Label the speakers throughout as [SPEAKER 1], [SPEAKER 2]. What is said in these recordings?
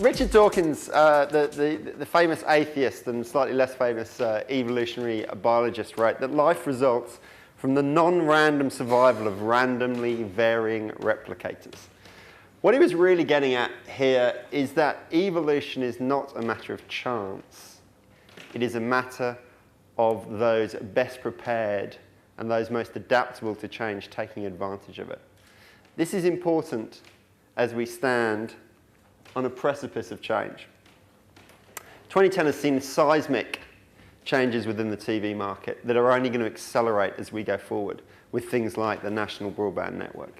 [SPEAKER 1] Richard Dawkins, the famous atheist and slightly less famous evolutionary biologist, wrote that life results from the non-random survival of randomly varying replicators. What he was really getting at here is that evolution is not a matter of chance. It is a matter of those best prepared and those most adaptable to change taking advantage of it. This is important as we stand on a precipice of change. 2010 has seen seismic changes within the TV market that are only going to accelerate as we go forward with things like the national broadband network.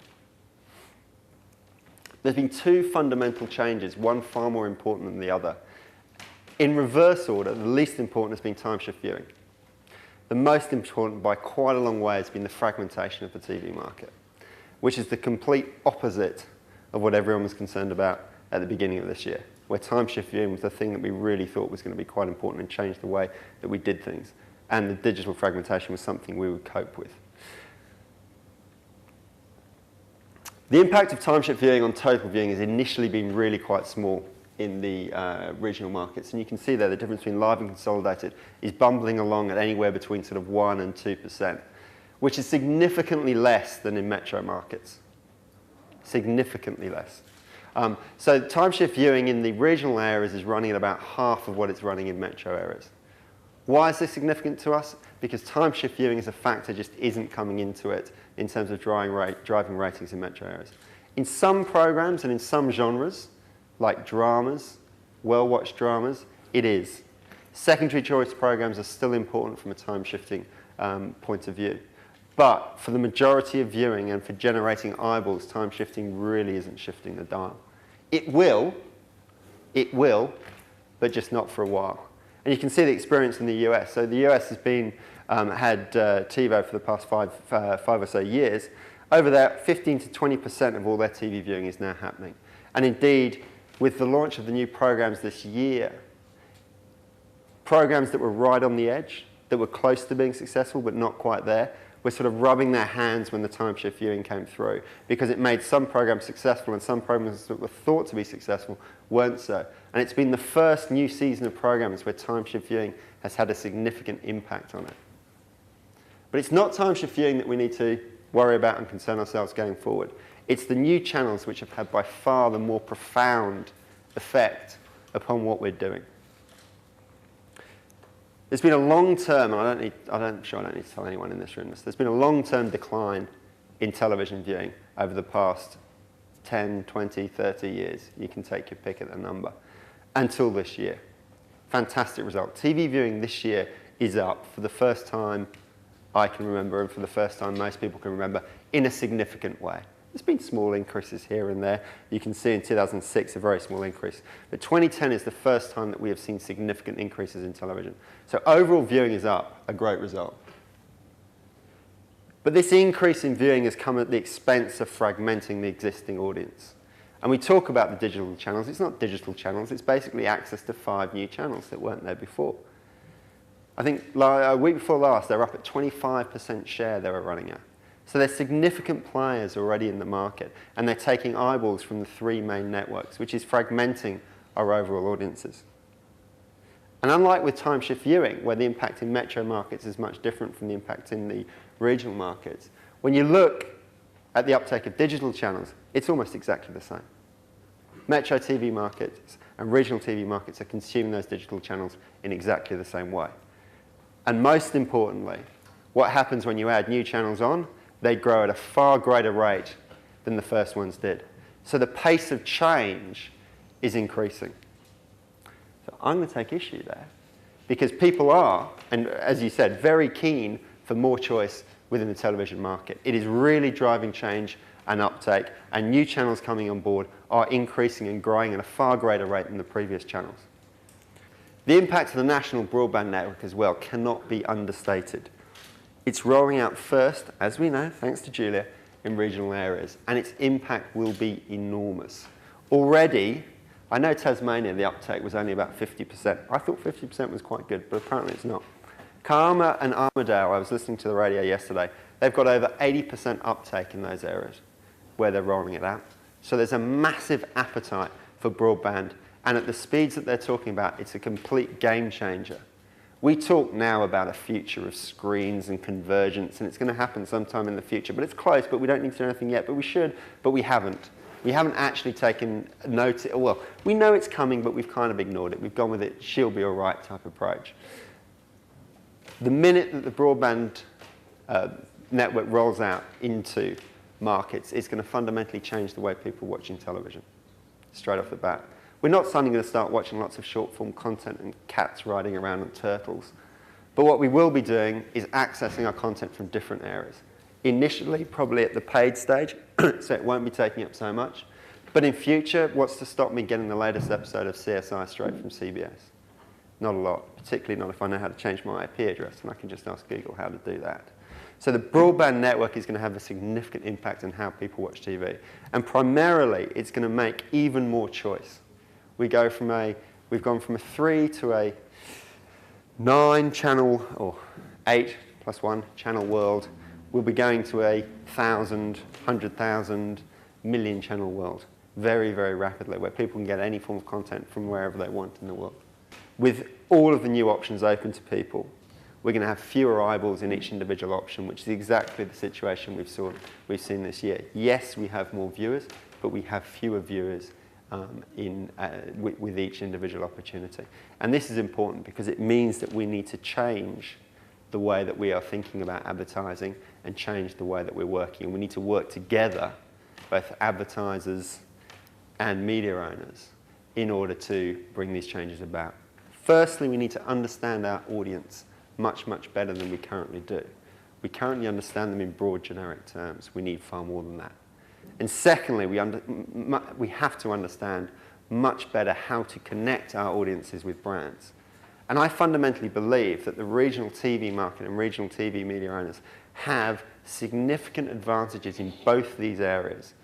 [SPEAKER 1] There's been two fundamental changes, one far more important than the other. In reverse order, the least important has been time shift viewing. The most important by quite a long way has been the fragmentation of the TV market, which is the complete opposite of what everyone was concerned about at the beginning of this year, where time shift viewing was the thing that we really thought was going to be quite important and change the way that we did things. And the digital fragmentation was something we would cope with. The impact of time shift viewing on total viewing has initially been really quite small in the regional markets. And you can see there the difference between live and consolidated is bumbling along at anywhere between sort of 1% and 2%, which is significantly less than in metro markets. Significantly less. So time shift viewing in the regional areas is running at about half of what it's running in metro areas. Why is this significant to us? Because time shift viewing as a factor just isn't coming into it in terms of driving ratings in metro areas. In some programs and in some genres, like dramas, well-watched dramas, it is. Secondary choice programs are still important from a time shifting point of view. But for the majority of viewing and for generating eyeballs, time shifting really isn't shifting the dial. It will, but just not for a while. And you can see the experience in the US. So the US has been, had TiVo for the past five or so years. Over there, 15 to 20% of all their TV viewing is now happening. And indeed, with the launch of the new programs this year, programs that were right on the edge, that were close to being successful but not quite there, were sort of rubbing their hands when the time shift viewing came through, because it made some programs successful and some programs that were thought to be successful weren't so. And it's been the first new season of programs where time shift viewing has had a significant impact on it. But it's not time shift viewing that we need to worry about and concern ourselves going forward. It's the new channels which have had by far the more profound effect upon what we're doing. There's been a long-term, and I'm sure I don't need to tell anyone in this room this, there's been a long-term decline in television viewing over the past 10, 20, 30 years. You can take your pick at the number. Until this year. Fantastic result. TV viewing this year is up for the first time I can remember, and for the first time most people can remember, in a significant way. There's been small increases here and there. You can see in 2006 a very small increase. But 2010 is the first time that we have seen significant increases in television. So overall viewing is up, a great result. But this increase in viewing has come at the expense of fragmenting the existing audience. And we talk about the digital channels. It's not digital channels. It's basically access to 5 new channels that weren't there before. I think a week before last, they were up at 25% share they were running at. So they're significant players already in the market, and they're taking eyeballs from the 3 main networks, which is fragmenting our overall audiences. And unlike with time shift viewing, where the impact in metro markets is much different from the impact in the regional markets, when you look at the uptake of digital channels, it's almost exactly the same. Metro TV markets and regional TV markets are consuming those digital channels in exactly the same way. And most importantly, what happens when you add new channels on? They grow at a far greater rate than the first ones did. So the pace of change is increasing. So I'm going to take issue there, because people are, and as you said, very keen for more choice within the television market. It is really driving change and uptake, and new channels coming on board are increasing and growing at a far greater rate than the previous channels. The impact of the national broadband network as well cannot be understated. It's rolling out first, as we know, thanks to Julia, in regional areas, and its impact will be enormous. Already, I know Tasmania, the uptake was only about 50%. I thought 50% was quite good, but apparently it's not. Karma and Armidale, I was listening to the radio yesterday, they've got over 80% uptake in those areas where they're rolling it out. So there's a massive appetite for broadband And at the speeds that they're talking about, it's a complete game changer. We talk now about a future of screens and convergence, and it's going to happen sometime in the future. But it's close, but we don't need to do anything yet. But we should, but we haven't. We haven't actually taken note. Well, we know it's coming, but we've kind of ignored it. We've gone with it, she'll be all right type approach. The minute that the broadband network rolls out into markets, it's going to fundamentally change the way people are watching television, straight off the bat. We're not suddenly going to start watching lots of short-form content and cats riding around on turtles. But what we will be doing is accessing our content from different areas. Initially, probably at the paid stage, so it won't be taking up so much. But in future, what's to stop me getting the latest episode of CSI straight from CBS? Not a lot, particularly not if I know how to change my IP address, and I can just ask Google how to do that. So the broadband network is going to have a significant impact on how people watch TV. And primarily, it's going to make even more choice. We've gone from a 3 to a 9 channel, or 8 plus 1 channel world. We'll be going to a 1,000, 100,000, million channel world very, very rapidly, where people can get any form of content from wherever they want in the world. With all of the new options open to people, we're going to have fewer eyeballs in each individual option, which is exactly the situation we've seen this year. Yes, we have more viewers, but we have fewer viewers with each individual opportunity. And this is important because it means that we need to change the way that we are thinking about advertising and change the way that we're working. And we need to work together, both advertisers and media owners, in order to bring these changes about. Firstly, we need to understand our audience much, much better than we currently do. We currently understand them in broad, generic terms. We need far more than that. And secondly, we have to understand much better how to connect our audiences with brands. And I fundamentally believe that the regional TV market and regional TV media owners have significant advantages in both these areas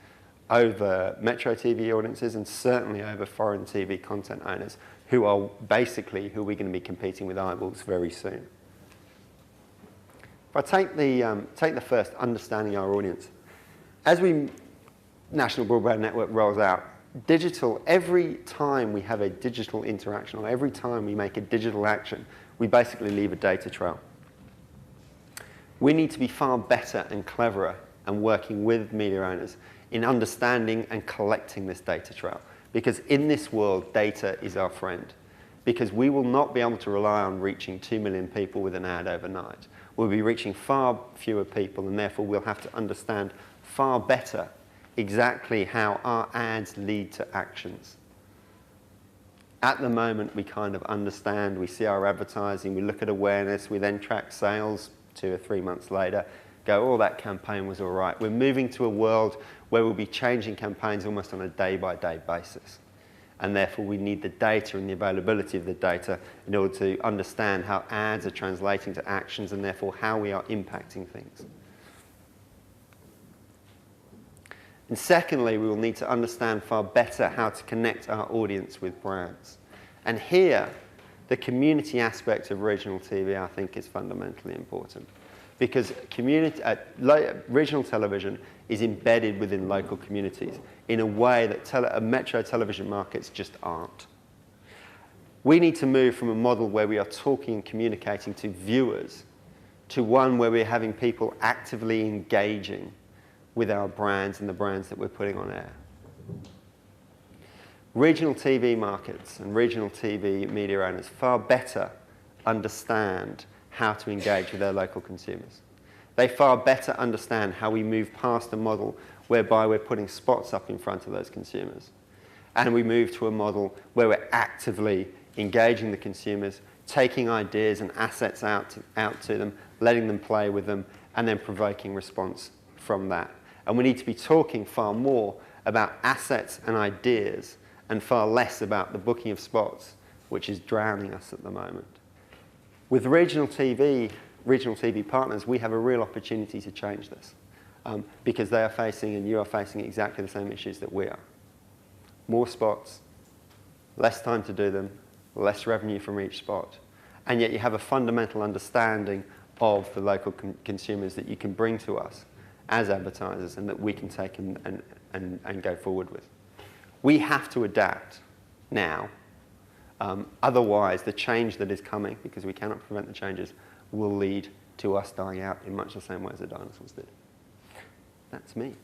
[SPEAKER 1] over metro TV audiences and certainly over foreign TV content owners who are basically who we're going to be competing with eyeballs very soon. If I take the first, understanding our audience. As National Broadband Network rolls out, digital, every time we have a digital interaction or every time we make a digital action, we basically leave a data trail. We need to be far better and cleverer and working with media owners in understanding and collecting this data trail. Because in this world, data is our friend. Because we will not be able to rely on reaching 2 million people with an ad overnight. We'll be reaching far fewer people, and therefore we'll have to understand far better exactly how our ads lead to actions. At the moment, we kind of understand, we see our advertising, we look at awareness, we then track sales 2 or 3 months later, go, oh, that campaign was all right. We're moving to a world where we'll be changing campaigns almost on a day-by-day basis. And therefore, we need the data and the availability of the data in order to understand how ads are translating to actions and therefore how we are impacting things. And secondly, we will need to understand far better how to connect our audience with brands. And here, the community aspect of regional TV, I think, is fundamentally important. Because regional television is embedded within local communities in a way that metro television markets just aren't. We need to move from a model where we are talking and communicating to viewers to one where we're having people actively engaging with our brands and the brands that we're putting on air. Regional TV markets and regional TV media owners far better understand how to engage with their local consumers. They far better understand how we move past a model whereby we're putting spots up in front of those consumers. And we move to a model where we're actively engaging the consumers, taking ideas and assets out to them, letting them play with them, and then provoking response from that. And we need to be talking far more about assets and ideas and far less about the booking of spots, which is drowning us at the moment. With regional TV partners, we have a real opportunity to change this because they are facing, and you are facing, exactly the same issues that we are. More spots, less time to do them, less revenue from each spot, and yet you have a fundamental understanding of the local consumers that you can bring to us as advertisers and that we can take and go forward with. We have to adapt. now. Otherwise, the change that is coming, because we cannot prevent the changes, will lead to us dying out in much the same way as the dinosaurs did. That's me.